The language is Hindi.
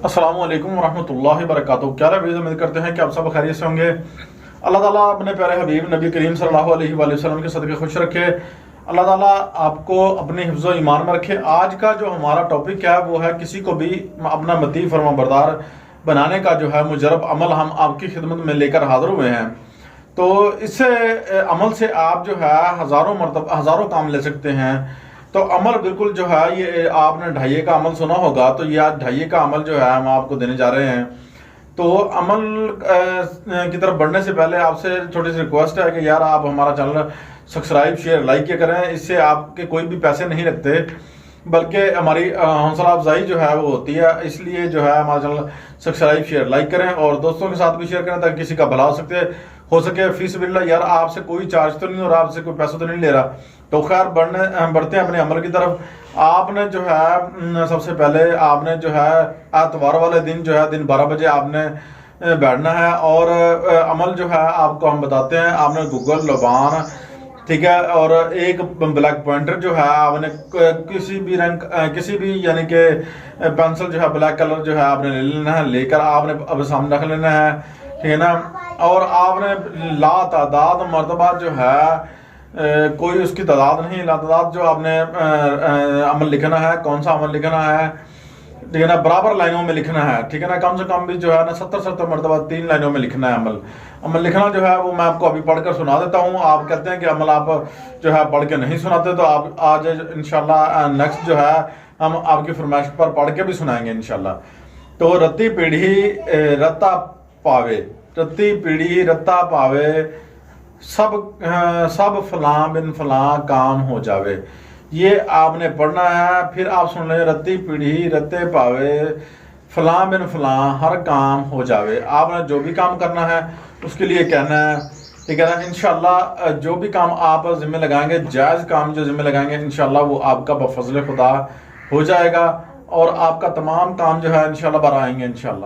अस्सलामुअलैकुम वरहमतुल्लाहि वबरकातुहू। क्या रहे, उम्मीद करते हैं कि आप सब खैरियत से होंगे। अल्लाह ताला अपने प्यारे हबीब नबी करीम सल्लल्लाहु अलैहि वसल्लम के सदक़े खुश रखे। अल्लाह ताला आपको अपने हिफ्ज़ो ईमान में रखे। आज का जो हमारा टॉपिक है वो है किसी को भी अपना मती फरमाबरदार बनाने का जो है मुजरब अमल हम आपकी खिदमत में लेकर हाजिर हुए हैं। तो इससे अमल से आप जो है हज़ारों काम ले सकते हैं। तो अमल बिल्कुल जो है, ये आपने ढाइये का अमल सुना होगा, तो ये आज ढाइये का अमल जो है हम आपको देने जा रहे हैं। तो अमल की तरफ बढ़ने से पहले आपसे छोटी सी रिक्वेस्ट है कि यार आप हमारा चैनल सब्सक्राइब शेयर लाइक किया करें। इससे आपके कोई भी पैसे नहीं लगते, बल्कि हमारी हौसला अफजाई जो है वो होती है। इसलिए जो है हमारा चैनल सब्सक्राइब शेयर लाइक करें और दोस्तों के साथ भी शेयर करें ताकि किसी का भला हो सके फीस बिल्ला। यार आपसे कोई चार्ज तो नहीं हो रहा, आपसे कोई पैसा तो नहीं ले रहा। तो खैर बढ़ते हैं अपने अमल की तरफ। आपने जो है सबसे पहले आपने जो है एतवार वाले दिन जो है दिन 12 बजे आपने बैठना है और अमल जो है आपको हम बताते हैं। आपने गूगल लबान, ठीक है, और एक ब्लैक पॉइंटर जो है आपने किसी भी रंग किसी भी यानी कि पेंसिल जो है ब्लैक कलर जो है आपने ले लेना है। लेकर आपने अब सामने रख लेना है, ठीक है ना। और आपने ला तादाद मरतबा जो है कोई उसकी तादाद नहीं, ला तादाद जो आपने अमल लिखना है। कौन सा अमल लिखना है, ठीक है ना, बराबर लाइनों में लिखना है, ठीक है ना। कम से कम भी जो है ना 70 मरतबा 3 लाइनों में लिखना है। अमल लिखना जो है वो मैं आपको अभी पढ़कर सुना देता हूँ। आप कहते हैं कि अमल आप जो है पढ़ के नहीं सुनाते, तो आप आज इंशाल्लाह नेक्स्ट जो है हम आपकी फरमाइश पर पढ़ के भी सुनाएंगे इंशाल्लाह। तो रत्ती पीढ़ी रत्ता पावे, रत्ती पीढ़ी रत्ता पावे, सब फलां बिन फलां काम हो जावे। ये आपने पढ़ना है। फिर आप सुन लें, रत्ती पीढ़ी रत्ते पावे, फलां बिन फलां हर काम हो जावे। आपने जो भी काम करना है उसके लिए कहना है, ठीक है ना। इंशाल्लाह जो भी काम आप जिम्मे लगाएंगे, जायज़ काम जो जिम्मे लगाएंगे, इंशाल्लाह वो आपका बफज़ल खुदा हो जाएगा और आपका तमाम काम जो है इंशाल्लाह बर आएंगे इंशाल्लाह।